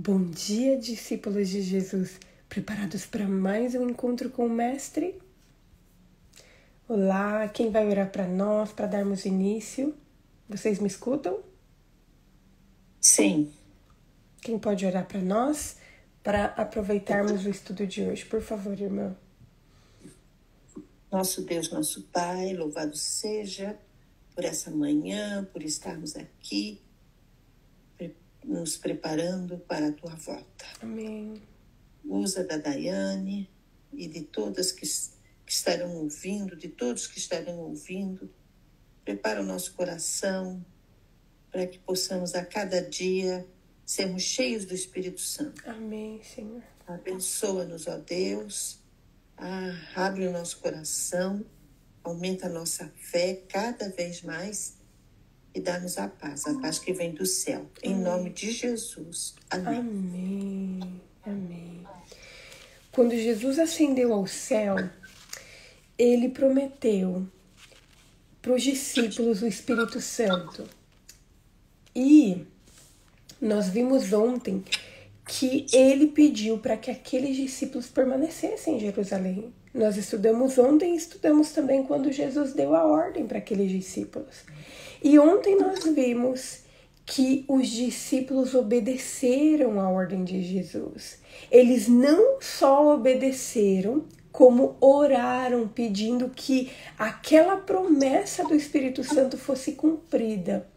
Bom dia, discípulos de Jesus, preparados para mais um encontro com o Mestre? Olá, quem vai orar para nós, para darmos início? Vocês me escutam? Sim. Quem pode orar para nós, para aproveitarmos o estudo de hoje? Por favor, irmã. Nosso Deus, nosso Pai, louvado seja por essa manhã, por estarmos aqui, nos preparando para a Tua volta. Amém. Usa da Daiane e de todas que estarão ouvindo, de todos que estarão ouvindo. Prepara o nosso coração para que possamos a cada dia sermos cheios do Espírito Santo. Amém, Senhor. Abençoa-nos, ó Deus. Abre o nosso coração, aumenta a nossa fé cada vez mais e dá-nos a paz que vem do céu. Em nome de Jesus. Amém. Amém. Amém. Quando Jesus ascendeu ao céu, ele prometeu para os discípulos o Espírito Santo. E nós vimos ontem que ele pediu para que aqueles discípulos permanecessem em Jerusalém. Nós estudamos ontem e estudamos também quando Jesus deu a ordem para aqueles discípulos. E ontem nós vimos que os discípulos obedeceram à ordem de Jesus. Eles não só obedeceram, como oraram pedindo que aquela promessa do Espírito Santo fosse cumprida.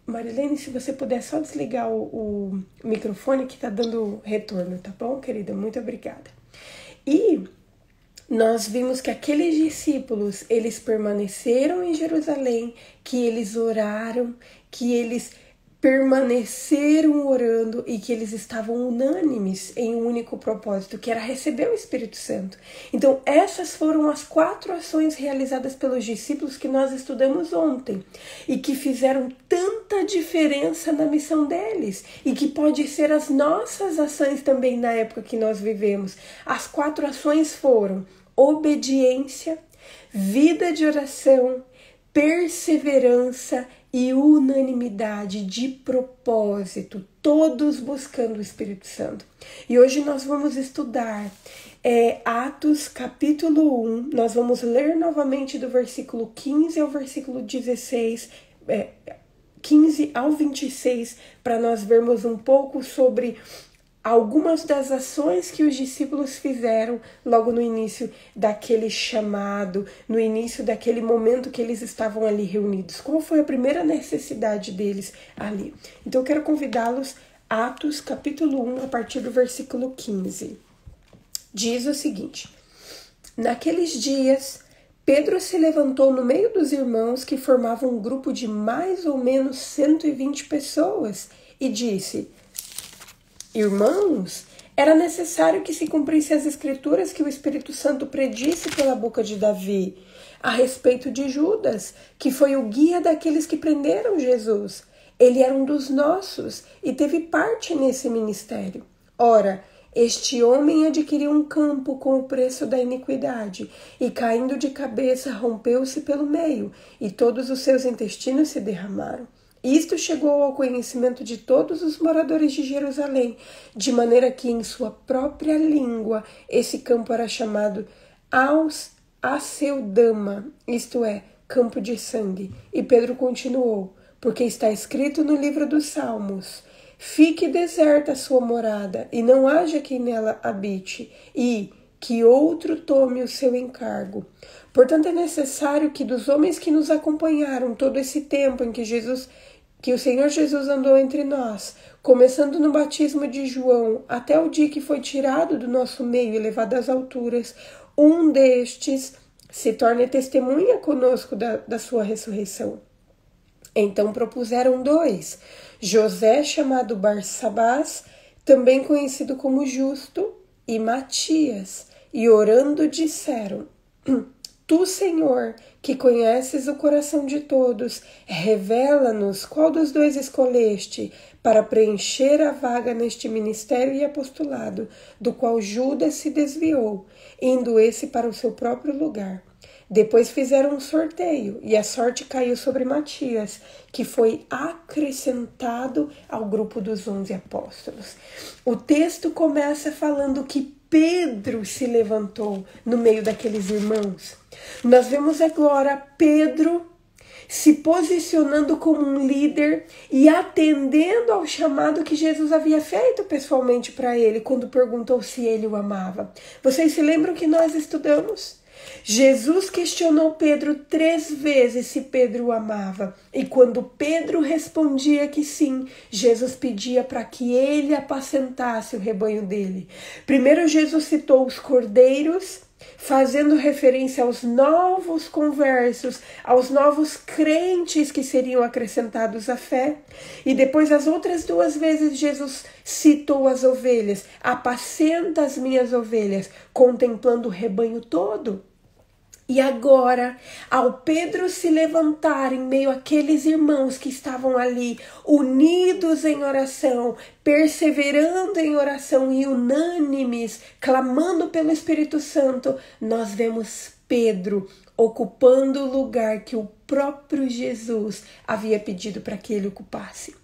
Marilene, se você puder só desligar o microfone que está dando retorno, tá bom, querida? Muito obrigada. E nós vimos que aqueles discípulos, eles permaneceram em Jerusalém, que eles oraram, que eles permaneceram orando e que eles estavam unânimes em um único propósito, que era receber o Espírito Santo. Então, essas foram as 4 ações realizadas pelos discípulos que nós estudamos ontem e que fizeram tanta diferença na missão deles e que pode ser as nossas ações também na época que nós vivemos. As 4 ações foram obediência, vida de oração, perseverança e unanimidade de propósito, todos buscando o Espírito Santo. E hoje nós vamos estudar Atos capítulo 1, nós vamos ler novamente do versículo 15 ao versículo 16, 15 ao 26, para nós vermos um pouco sobre algumas das ações que os discípulos fizeram logo no início daquele chamado, no início daquele momento que eles estavam ali reunidos. Qual foi a primeira necessidade deles ali? Então eu quero convidá-los a Atos capítulo 1, a partir do versículo 15. Diz o seguinte: naqueles dias, Pedro se levantou no meio dos irmãos que formavam um grupo de mais ou menos 120 pessoas e disse: irmãos, era necessário que se cumprisse as escrituras que o Espírito Santo predisse pela boca de Davi a respeito de Judas, que foi o guia daqueles que prenderam Jesus. Ele era um dos nossos e teve parte nesse ministério. Ora, este homem adquiriu um campo com o preço da iniquidade e, caindo de cabeça, rompeu-se pelo meio e todos os seus intestinos se derramaram. Isto chegou ao conhecimento de todos os moradores de Jerusalém, de maneira que em sua própria língua esse campo era chamado Aceldama, isto é, campo de sangue. E Pedro continuou, porque está escrito no livro dos Salmos: fique deserta a sua morada, e não haja quem nela habite, e que outro tome o seu encargo. Portanto, é necessário que dos homens que nos acompanharam todo esse tempo em que o Senhor Jesus andou entre nós, começando no batismo de João, até o dia que foi tirado do nosso meio e levado às alturas, um destes se torne testemunha conosco da sua ressurreição. Então propuseram 2, José, chamado Barsabás, também conhecido como Justo, e Matias, e orando disseram: tu, Senhor, que conheces o coração de todos, revela-nos qual dos 2 escolheste para preencher a vaga neste ministério e apostolado, do qual Judas se desviou, indo esse para o seu próprio lugar. Depois fizeram um sorteio e a sorte caiu sobre Matias, que foi acrescentado ao grupo dos 11 apóstolos. O texto começa falando que Pedro se levantou no meio daqueles irmãos. Nós vemos agora Pedro se posicionando como um líder e atendendo ao chamado que Jesus havia feito pessoalmente para ele, quando perguntou se ele o amava. Vocês se lembram que nós estudamos? Jesus questionou Pedro 3 vezes se Pedro o amava. E quando Pedro respondia que sim, Jesus pedia para que ele apacentasse o rebanho dele. Primeiro Jesus citou os cordeiros, fazendo referência aos novos conversos, aos novos crentes que seriam acrescentados à fé. E depois, as outras 2 vezes, Jesus citou as ovelhas. Apacenta as minhas ovelhas, contemplando o rebanho todo. E agora, ao Pedro se levantar em meio àqueles irmãos que estavam ali, unidos em oração, perseverando em oração e unânimes, clamando pelo Espírito Santo, nós vemos Pedro ocupando o lugar que o próprio Jesus havia pedido para que ele ocupasse.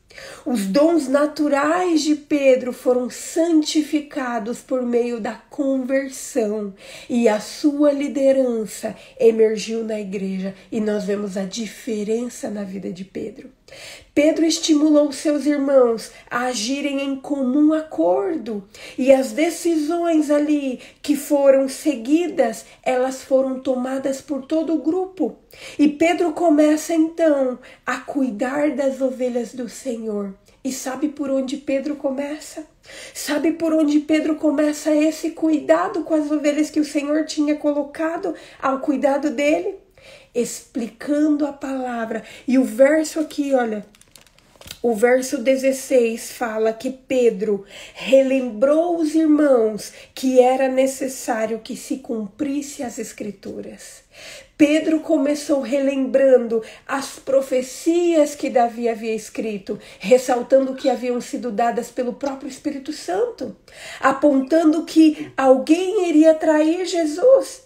Os dons naturais de Pedro foram santificados por meio da conversão e a sua liderança emergiu na igreja e nós vemos a diferença na vida de Pedro. Pedro estimulou seus irmãos a agirem em comum acordo e as decisões ali que foram seguidas, elas foram tomadas por todo o grupo. E Pedro começa então a cuidar das ovelhas do Senhor. E sabe por onde Pedro começa? Sabe por onde Pedro começa esse cuidado com as ovelhas que o Senhor tinha colocado ao cuidado dele? Explicando a palavra. E o verso aqui, olha, o verso 16 fala que Pedro relembrou os irmãos que era necessário que se cumprisse as Escrituras. Pedro começou relembrando as profecias que Davi havia escrito, ressaltando que haviam sido dadas pelo próprio Espírito Santo, apontando que alguém iria trair Jesus.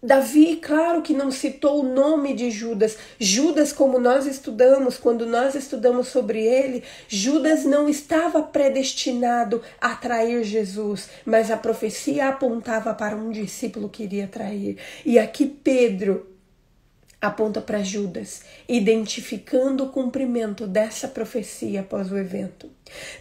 Davi, claro que não citou o nome de Judas. Judas, como nós estudamos, quando nós estudamos sobre ele, Judas não estava predestinado a trair Jesus, mas a profecia apontava para um discípulo que iria trair. E aqui Pedro aponta para Judas, identificando o cumprimento dessa profecia após o evento.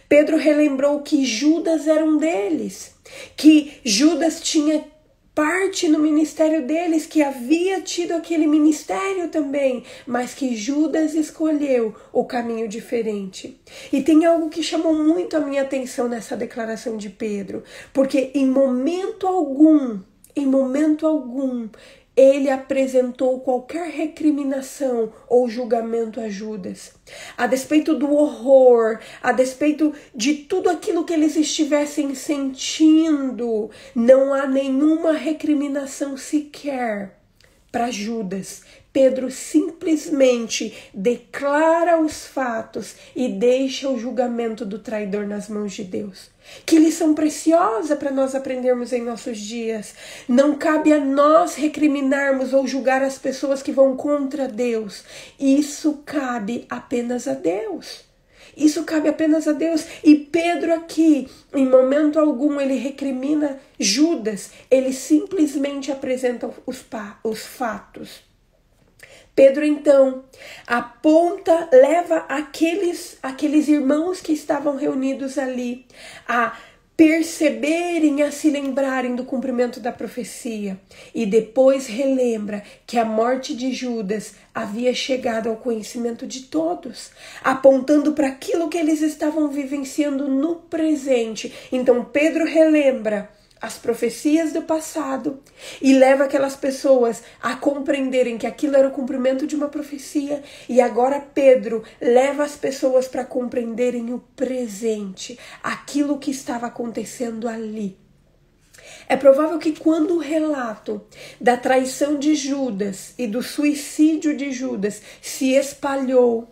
Pedro relembrou que Judas era um deles, que Judas tinha parte no ministério deles, que havia tido aquele ministério também, mas que Judas escolheu o caminho diferente. E tem algo que chamou muito a minha atenção nessa declaração de Pedro, porque em momento algum, ele apresentou qualquer recriminação ou julgamento a Judas. A despeito do horror, a despeito de tudo aquilo que eles estivessem sentindo, não há nenhuma recriminação sequer para Judas. Pedro simplesmente declara os fatos e deixa o julgamento do traidor nas mãos de Deus. Que lição preciosa para nós aprendermos em nossos dias. Não cabe a nós recriminarmos ou julgar as pessoas que vão contra Deus. Isso cabe apenas a Deus. Isso cabe apenas a Deus. E Pedro aqui, em momento algum, ele recrimina Judas. Ele simplesmente apresenta os fatos. Pedro, então, leva aqueles irmãos que estavam reunidos ali a perceberem, a se lembrarem do cumprimento da profecia. E depois relembra que a morte de Judas havia chegado ao conhecimento de todos, apontando para aquilo que eles estavam vivenciando no presente. Então Pedro relembra as profecias do passado e leva aquelas pessoas a compreenderem que aquilo era o cumprimento de uma profecia, e agora Pedro leva as pessoas para compreenderem o presente, aquilo que estava acontecendo ali. É provável que quando o relato da traição de Judas e do suicídio de Judas se espalhou,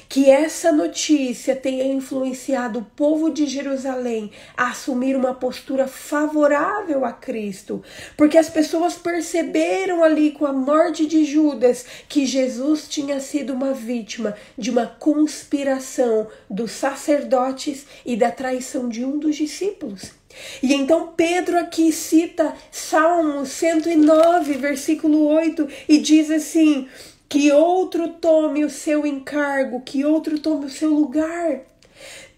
que essa notícia tenha influenciado o povo de Jerusalém a assumir uma postura favorável a Cristo, porque as pessoas perceberam ali com a morte de Judas que Jesus tinha sido uma vítima de uma conspiração dos sacerdotes e da traição de um dos discípulos. E então Pedro aqui cita Salmo 109, versículo 8, e diz assim: que outro tome o seu encargo, que outro tome o seu lugar.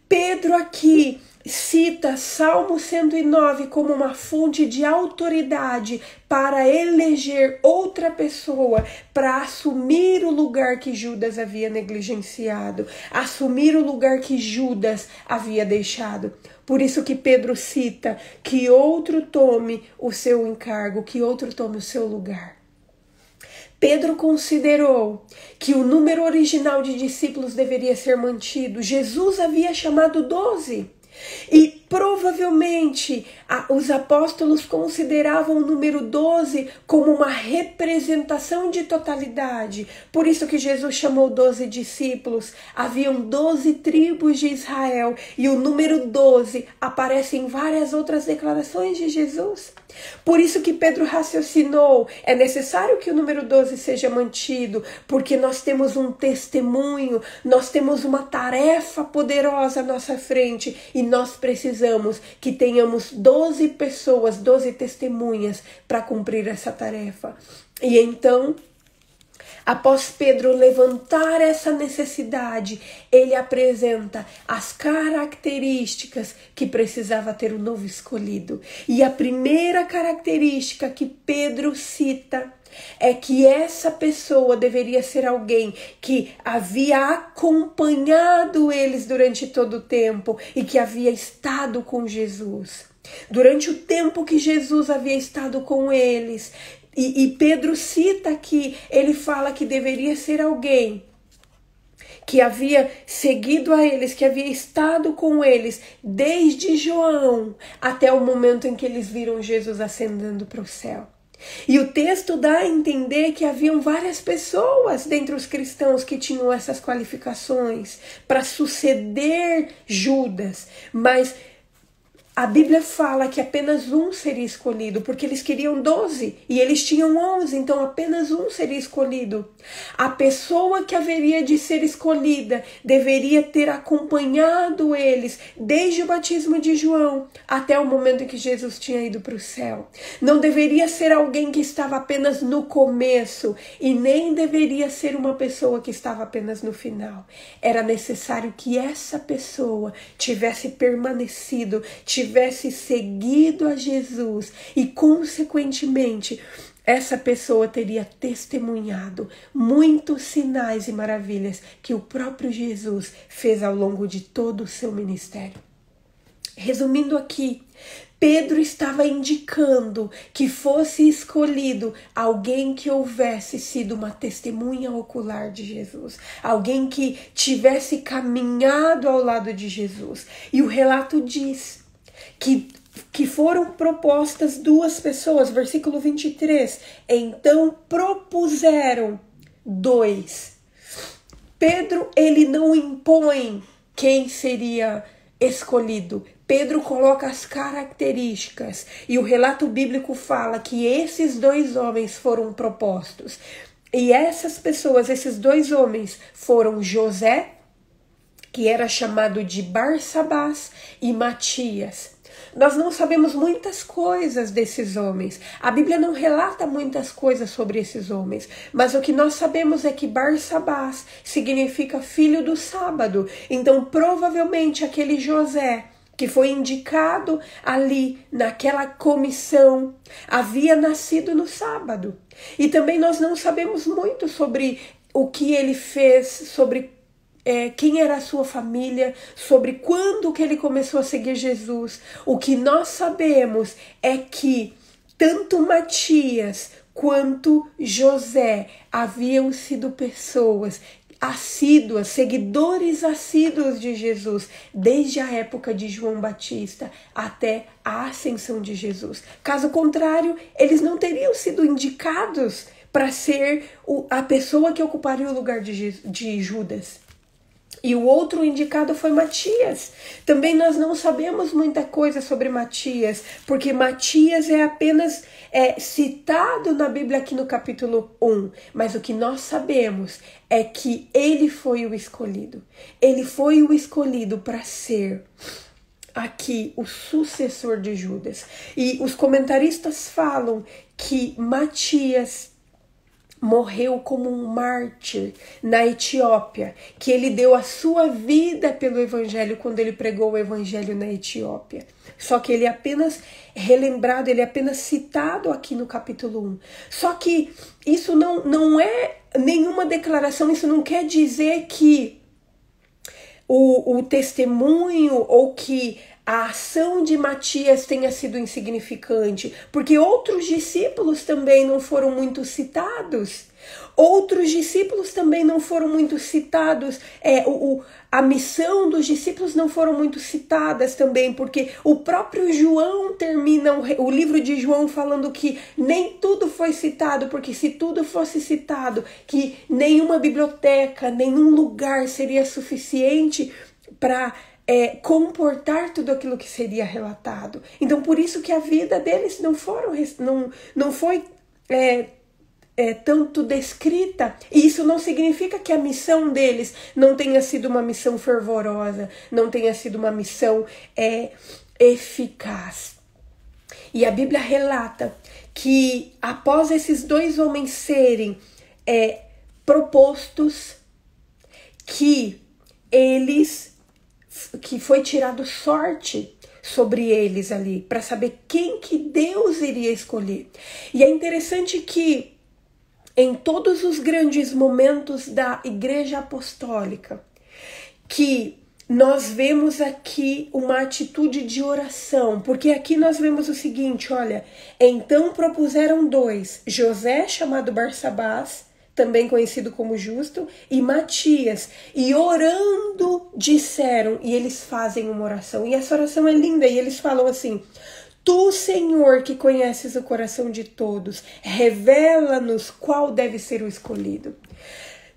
Pedro aqui cita Salmo 109 como uma fonte de autoridade para eleger outra pessoa para assumir o lugar que Judas havia negligenciado, assumir o lugar que Judas havia deixado. Por isso que Pedro cita que outro tome o seu encargo, que outro tome o seu lugar. Pedro considerou que o número original de discípulos deveria ser mantido. Jesus havia chamado 12. E provavelmente os apóstolos consideravam o número 12 como uma representação de totalidade. Por isso que Jesus chamou 12 discípulos. Haviam 12 tribos de Israel e o número 12 aparece em várias outras declarações de Jesus. Por isso que Pedro raciocinou, é necessário que o número 12 seja mantido, porque nós temos um testemunho, nós temos uma tarefa poderosa à nossa frente e nós precisamos que tenhamos 12 pessoas, 12 testemunhas para cumprir essa tarefa. E então, após Pedro levantar essa necessidade, ele apresenta as características que precisava ter o novo escolhido. E a primeira característica que Pedro cita é que essa pessoa deveria ser alguém que havia acompanhado eles durante todo o tempo e que havia estado com Jesus. Durante o tempo que Jesus havia estado com eles, e Pedro cita aqui, ele fala que deveria ser alguém que havia seguido a eles, que havia estado com eles desde João até o momento em que eles viram Jesus ascendendo para o céu. E o texto dá a entender que haviam várias pessoas dentre os cristãos que tinham essas qualificações para suceder Judas, mas a Bíblia fala que apenas um seria escolhido, porque eles queriam 12 e eles tinham 11, então apenas um seria escolhido. A pessoa que haveria de ser escolhida deveria ter acompanhado eles desde o batismo de João até o momento em que Jesus tinha ido para o céu. Não deveria ser alguém que estava apenas no começo e nem deveria ser uma pessoa que estava apenas no final. Era necessário que essa pessoa tivesse permanecido, tivesse seguido a Jesus e, consequentemente, essa pessoa teria testemunhado muitos sinais e maravilhas que o próprio Jesus fez ao longo de todo o seu ministério. Resumindo aqui, Pedro estava indicando que fosse escolhido alguém que houvesse sido uma testemunha ocular de Jesus, alguém que tivesse caminhado ao lado de Jesus. E o relato diz que foram propostas 2 pessoas, versículo 23. Então propuseram 2. Pedro, ele não impõe quem seria escolhido. Pedro coloca as características e o relato bíblico fala que esses 2 homens foram propostos. E essas pessoas, esses 2 homens foram José, que era chamado de Barsabás, e Matias. Nós não sabemos muitas coisas desses homens. A Bíblia não relata muitas coisas sobre esses homens. Mas o que nós sabemos é que Barsabás significa filho do sábado. Então, provavelmente, aquele José que foi indicado ali naquela comissão havia nascido no sábado. E também nós não sabemos muito sobre o que ele fez, sobre quem era a sua família, sobre quando que ele começou a seguir Jesus. O que nós sabemos é que tanto Matias quanto José haviam sido pessoas assíduas, seguidores assíduos de Jesus, desde a época de João Batista até a ascensão de Jesus. Caso contrário, eles não teriam sido indicados para ser a pessoa que ocuparia o lugar de Judas. E o outro indicado foi Matias. Também nós não sabemos muita coisa sobre Matias, porque Matias é apenas citado na Bíblia aqui no capítulo 1. Mas o que nós sabemos é que ele foi o escolhido. Ele foi o escolhido para ser aqui o sucessor de Judas. E os comentaristas falam que Matias morreu como um mártir na Etiópia, que ele deu a sua vida pelo evangelho quando ele pregou o evangelho na Etiópia. Só que ele é apenas relembrado, ele é apenas citado aqui no capítulo 1. Só que isso não é nenhuma declaração, isso não quer dizer que o testemunho ou que a ação de Matias tenha sido insignificante, porque outros discípulos também não foram muito citados. Outros discípulos também não foram muito citados. A missão dos discípulos não foram muito citadas também, porque o próprio João termina o livro de João falando que nem tudo foi citado, porque se tudo fosse citado, que nenhuma biblioteca, nenhum lugar seria suficiente para comportar tudo aquilo que seria relatado. Então, por isso que a vida deles não foi tanto descrita. E isso não significa que a missão deles não tenha sido uma missão fervorosa, não tenha sido uma missão eficaz. E a Bíblia relata que após esses dois homens serem propostos, que foi tirado sorte sobre eles ali, para saber quem que Deus iria escolher. E é interessante que em todos os grandes momentos da Igreja Apostólica, que nós vemos aqui uma atitude de oração, porque aqui nós vemos o seguinte, olha, então propuseram dois, José, chamado Barsabás, também conhecido como Justo, e Matias, e orando disseram, e eles fazem uma oração, e essa oração é linda, e eles falam assim: Tu, Senhor, que conheces o coração de todos, revela-nos qual deve ser o escolhido.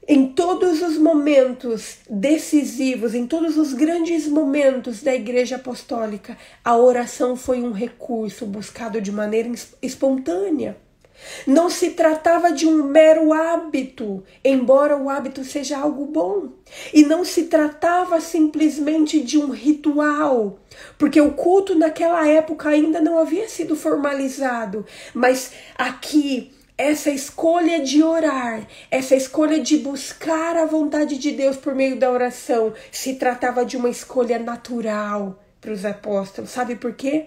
Em todos os momentos decisivos, em todos os grandes momentos da Igreja Apostólica, a oração foi um recurso buscado de maneira espontânea. Não se tratava de um mero hábito, embora o hábito seja algo bom. E não se tratava simplesmente de um ritual, porque o culto naquela época ainda não havia sido formalizado. Mas aqui, essa escolha de orar, essa escolha de buscar a vontade de Deus por meio da oração, se tratava de uma escolha natural para os apóstolos. Sabe por quê?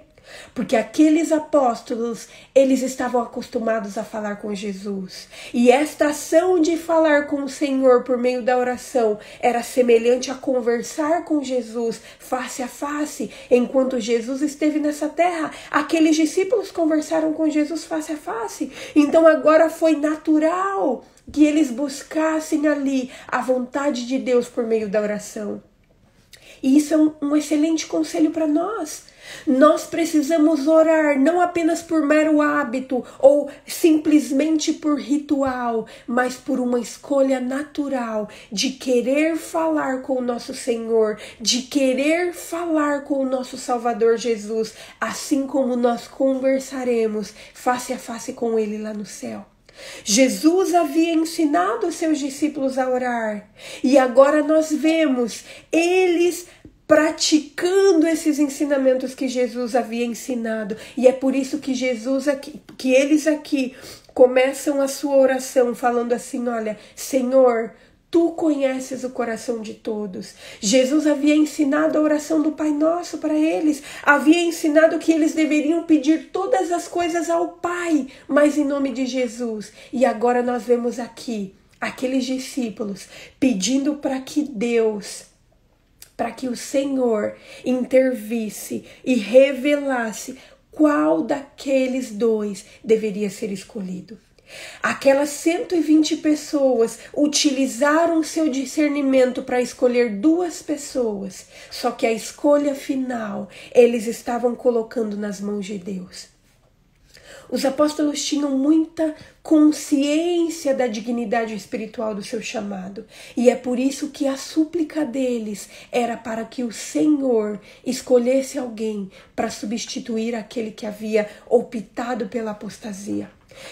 Porque aqueles apóstolos, eles estavam acostumados a falar com Jesus. E esta ação de falar com o Senhor por meio da oração era semelhante a conversar com Jesus face a face. Enquanto Jesus esteve nessa terra, aqueles discípulos conversaram com Jesus face a face. Então agora foi natural que eles buscassem ali a vontade de Deus por meio da oração. E isso é um excelente conselho para nós. Nós precisamos orar não apenas por mero hábito ou simplesmente por ritual, mas por uma escolha natural de querer falar com o nosso Senhor, de querer falar com o nosso Salvador Jesus, assim como nós conversaremos face a face com Ele lá no céu. Jesus havia ensinado os seus discípulos a orar e agora nós vemos eles praticando esses ensinamentos que Jesus havia ensinado. E é por isso que eles aqui começam a sua oração falando assim: olha, Senhor, Tu conheces o coração de todos. Jesus havia ensinado a oração do Pai Nosso para eles. Havia ensinado que eles deveriam pedir todas as coisas ao Pai, mas em nome de Jesus. E agora nós vemos aqui aqueles discípulos pedindo para que o Senhor intervisse e revelasse qual daqueles dois deveria ser escolhido. Aquelas 120 pessoas utilizaram seu discernimento para escolher 2 pessoas, só que a escolha final eles estavam colocando nas mãos de Deus. Os apóstolos tinham muita consciência da dignidade espiritual do seu chamado. E é por isso que a súplica deles era para que o Senhor escolhesse alguém para substituir aquele que havia optado pela apostasia.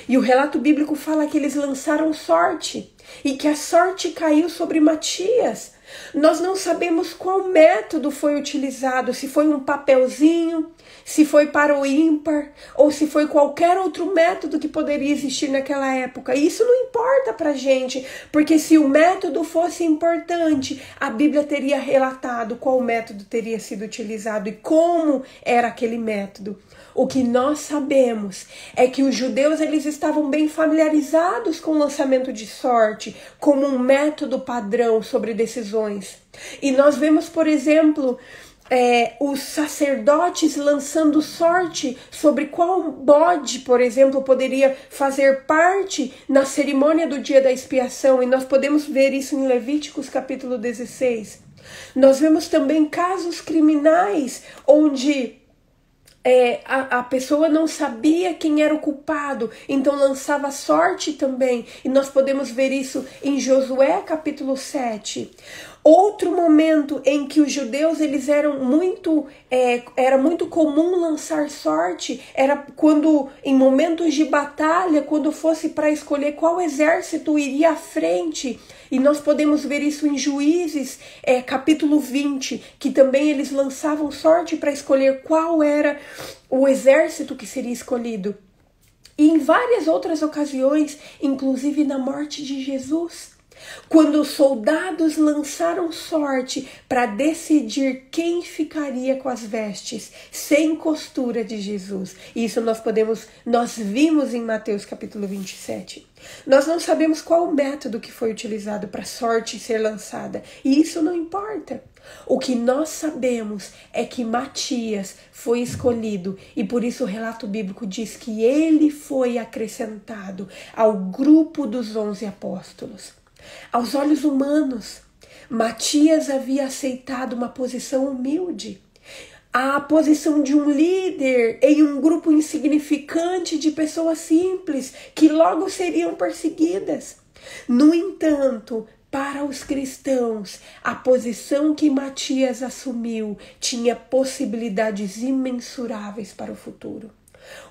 E o relato bíblico fala que eles lançaram sorte e que a sorte caiu sobre Matias. Nós não sabemos qual método foi utilizado, se foi um papelzinho, se foi para o ímpar, ou se foi qualquer outro método que poderia existir naquela época. E isso não importa pra gente, porque se o método fosse importante, a Bíblia teria relatado qual método teria sido utilizado e como era aquele método. O que nós sabemos é que os judeus eles estavam bem familiarizados com o lançamento de sorte como um método padrão sobre decisões. E nós vemos, por exemplo, os sacerdotes lançando sorte sobre qual bode, por exemplo, poderia fazer parte na cerimônia do dia da expiação. E nós podemos ver isso em Levíticos capítulo 16. Nós vemos também casos criminais onde a pessoa não sabia quem era o culpado, então lançava sorte também. E nós podemos ver isso em Josué capítulo 7. Outro momento em que os judeus eles era muito comum lançar sorte, era quando em momentos de batalha, quando fosse para escolher qual exército iria à frente. E nós podemos ver isso em Juízes capítulo 20, que também eles lançavam sorte para escolher qual era o exército que seria escolhido. E em várias outras ocasiões, inclusive na morte de Jesus, quando os soldados lançaram sorte para decidir quem ficaria com as vestes sem costura de Jesus. Isso nós vimos em Mateus capítulo 27. Nós não sabemos qual o método que foi utilizado para a sorte ser lançada. E isso não importa. O que nós sabemos é que Matias foi escolhido e por isso o relato bíblico diz que ele foi acrescentado ao grupo dos 11 apóstolos. Aos olhos humanos, Matias havia aceitado uma posição humilde, a posição de um líder em um grupo insignificante de pessoas simples que logo seriam perseguidas. No entanto, para os cristãos, a posição que Matias assumiu tinha possibilidades imensuráveis para o futuro.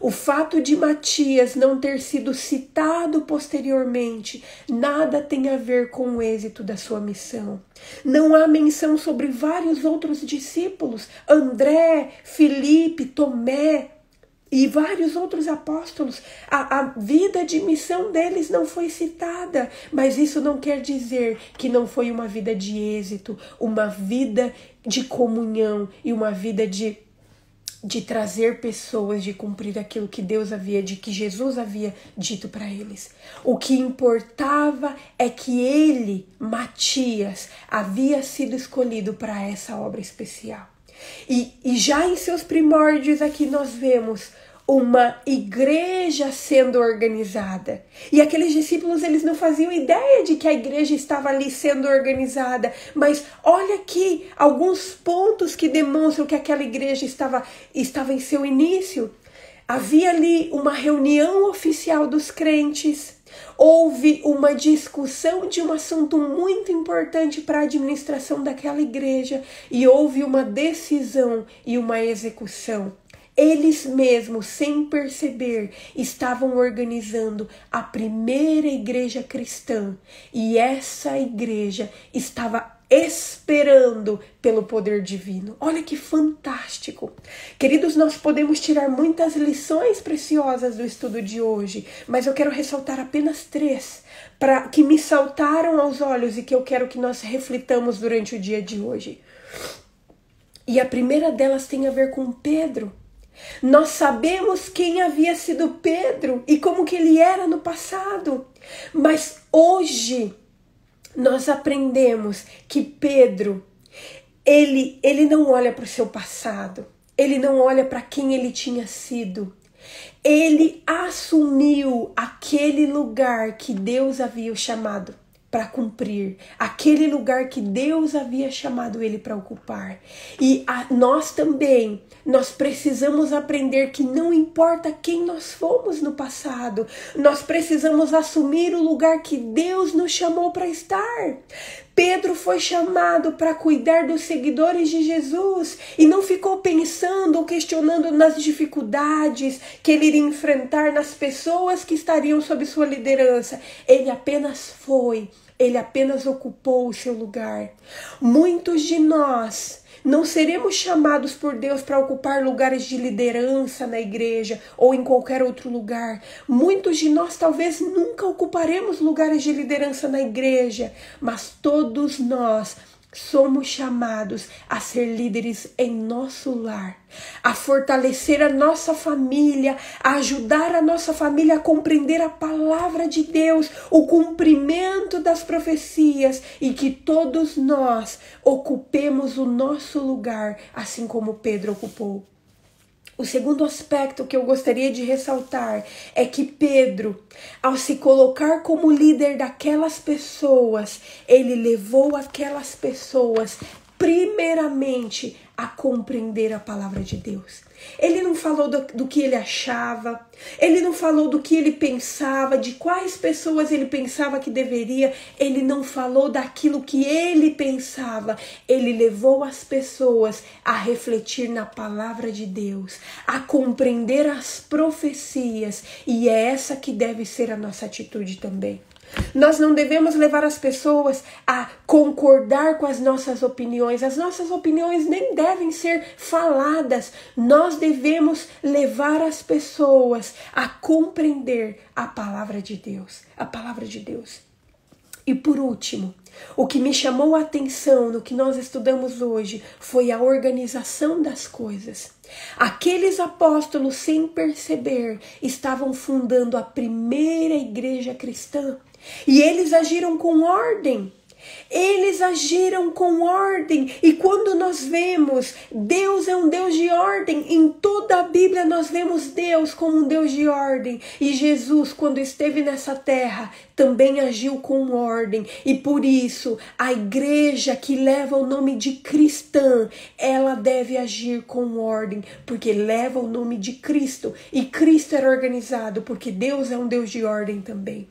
O fato de Matias não ter sido citado posteriormente nada tem a ver com o êxito da sua missão. Não há menção sobre vários outros discípulos, André, Filipe, Tomé e vários outros apóstolos. A vida de missão deles não foi citada, mas isso não quer dizer que não foi uma vida de êxito, uma vida de comunhão e uma vida de trazer pessoas, de cumprir aquilo que que Jesus havia dito para eles. O que importava é que ele, Matias, havia sido escolhido para essa obra especial. E já em seus primórdios aqui nós vemos uma igreja sendo organizada. E aqueles discípulos, eles não faziam ideia de que a igreja estava ali sendo organizada. Mas olha aqui alguns pontos que demonstram que aquela igreja estava em seu início. Havia ali uma reunião oficial dos crentes. Houve uma discussão de um assunto muito importante para a administração daquela igreja. E houve uma decisão e uma execução. Eles mesmos, sem perceber, estavam organizando a primeira igreja cristã. E essa igreja estava esperando pelo poder divino. Olha que fantástico! Queridos, nós podemos tirar muitas lições preciosas do estudo de hoje, mas eu quero ressaltar apenas 3 que me saltaram aos olhos e que eu quero que nós reflitamos durante o dia de hoje. E a primeira delas tem a ver com Pedro. Nós sabemos quem havia sido Pedro e como que ele era no passado. Mas hoje nós aprendemos que Pedro, ele não olha para o seu passado. Ele não olha para quem ele tinha sido. Ele assumiu aquele lugar que Deus havia o chamado. para cumprir, aquele lugar que Deus havia chamado ele para ocupar. E nós também, nós precisamos aprender que não importa quem nós fomos no passado, nós precisamos assumir o lugar que Deus nos chamou para estar. Pedro foi chamado para cuidar dos seguidores de Jesus e não ficou pensando ou questionando nas dificuldades que ele iria enfrentar, nas pessoas que estariam sob sua liderança. Ele apenas foi, ele apenas ocupou o seu lugar. Muitos de nós não seremos chamados por Deus para ocupar lugares de liderança na igreja ou em qualquer outro lugar. Muitos de nós talvez nunca ocuparemos lugares de liderança na igreja, mas todos nós somos chamados a ser líderes em nosso lar, a fortalecer a nossa família, a ajudar a nossa família a compreender a palavra de Deus, o cumprimento das profecias, e que todos nós ocupemos o nosso lugar, assim como Pedro ocupou. O segundo aspecto que eu gostaria de ressaltar é que Pedro, ao se colocar como líder daquelas pessoas, ele levou aquelas pessoas primeiramente a compreender a palavra de Deus. Ele não falou do que ele achava, ele não falou do que ele pensava, de quais pessoas ele pensava que deveria, ele não falou daquilo que ele pensava. Ele levou as pessoas a refletir na palavra de Deus, a compreender as profecias, e é essa que deve ser a nossa atitude também. Nós não devemos levar as pessoas a concordar com as nossas opiniões. As nossas opiniões nem devem ser faladas. Nós devemos levar as pessoas a compreender a palavra de Deus. A palavra de Deus. E por último, o que me chamou a atenção no que nós estudamos hoje foi a organização das coisas. Aqueles apóstolos, sem perceber, estavam fundando a primeira igreja cristã. E eles agiram com ordem. Eles agiram com ordem. E quando nós vemos, Deus é um Deus de ordem. Em toda a Bíblia nós vemos Deus como um Deus de ordem. E Jesus, quando esteve nessa terra, também agiu com ordem. E por isso, a igreja que leva o nome de cristã, ela deve agir com ordem, porque leva o nome de Cristo. E Cristo era organizado, porque Deus é um Deus de ordem também.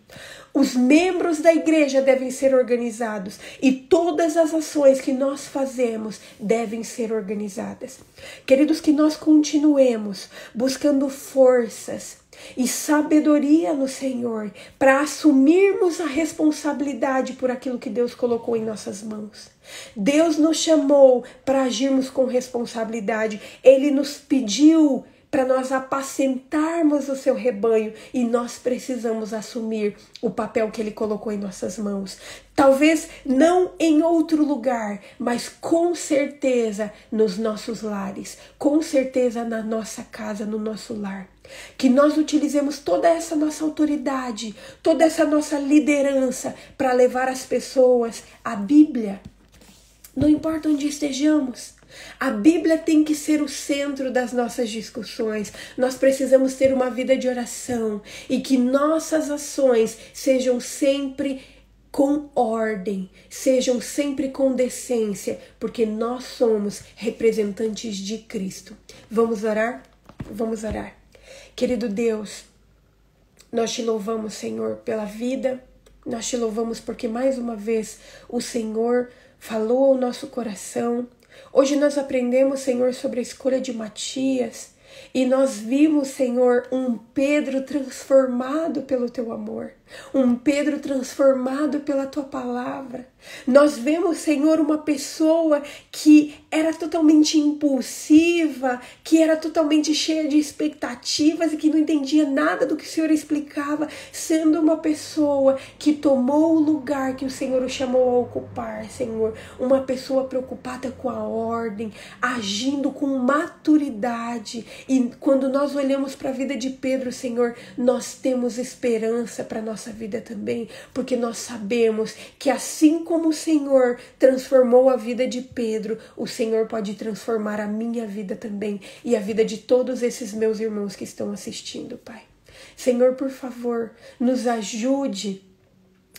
Os membros da igreja devem ser organizados e todas as ações que nós fazemos devem ser organizadas. Queridos, que nós continuemos buscando forças e sabedoria no Senhor para assumirmos a responsabilidade por aquilo que Deus colocou em nossas mãos. Deus nos chamou para agirmos com responsabilidade. Ele nos pediu para nós apacentarmos o seu rebanho, e nós precisamos assumir o papel que ele colocou em nossas mãos. Talvez não em outro lugar, mas com certeza nos nossos lares, com certeza na nossa casa, no nosso lar. Que nós utilizemos toda essa nossa autoridade, toda essa nossa liderança para levar as pessoas à Bíblia. Não importa onde estejamos. A Bíblia tem que ser o centro das nossas discussões. Nós precisamos ter uma vida de oração e que nossas ações sejam sempre com ordem, sejam sempre com decência, porque nós somos representantes de Cristo. Vamos orar? Vamos orar. Querido Deus, nós te louvamos, Senhor, pela vida. Nós te louvamos porque mais uma vez o Senhor falou ao nosso coração. Hoje nós aprendemos, Senhor, sobre a escolha de Matias, e nós vimos, Senhor, um Pedro transformado pelo teu amor, um Pedro transformado pela tua palavra. Nós vemos, Senhor, uma pessoa que era totalmente impulsiva, que era totalmente cheia de expectativas e que não entendia nada do que o Senhor explicava, sendo uma pessoa que tomou o lugar que o Senhor o chamou a ocupar, Senhor. Uma pessoa preocupada com a ordem, agindo com maturidade. E quando nós olhamos para a vida de Pedro, Senhor, nós temos esperança para a nossa vida também, porque nós sabemos que assim como o Senhor transformou a vida de Pedro, o Senhor pode transformar a minha vida também e a vida de todos esses meus irmãos que estão assistindo, Pai. Senhor, por favor, nos ajude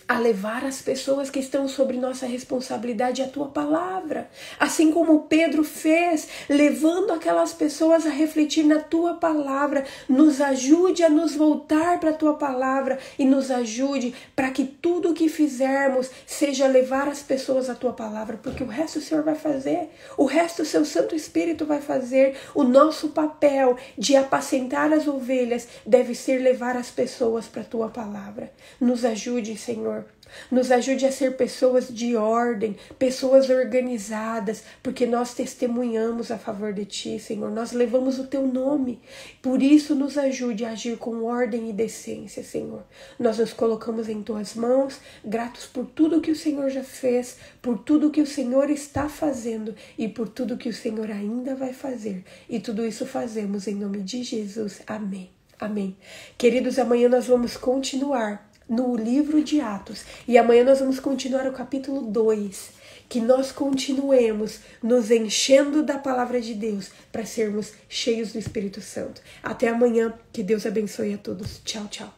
a levar as pessoas que estão sobre nossa responsabilidade a tua palavra. Assim como Pedro fez, levando aquelas pessoas a refletir na tua palavra. Nos ajude a nos voltar para a tua palavra e nos ajude para que tudo o que fizermos seja levar as pessoas à tua palavra, porque o resto o Senhor vai fazer. O resto o seu Santo Espírito vai fazer. O nosso papel de apacentar as ovelhas deve ser levar as pessoas para a tua palavra. Nos ajude, Senhor. Nos ajude a ser pessoas de ordem, pessoas organizadas, porque nós testemunhamos a favor de Ti, Senhor. Nós levamos o Teu nome. Por isso, nos ajude a agir com ordem e decência, Senhor. Nós nos colocamos em Tuas mãos, gratos por tudo que o Senhor já fez, por tudo que o Senhor está fazendo e por tudo que o Senhor ainda vai fazer. E tudo isso fazemos em nome de Jesus. Amém. Amém. Queridos, amanhã nós vamos continuar no livro de Atos. E amanhã nós vamos continuar o capítulo 2. Que nós continuemos nos enchendo da palavra de Deus para sermos cheios do Espírito Santo. Até amanhã. Que Deus abençoe a todos. Tchau, tchau.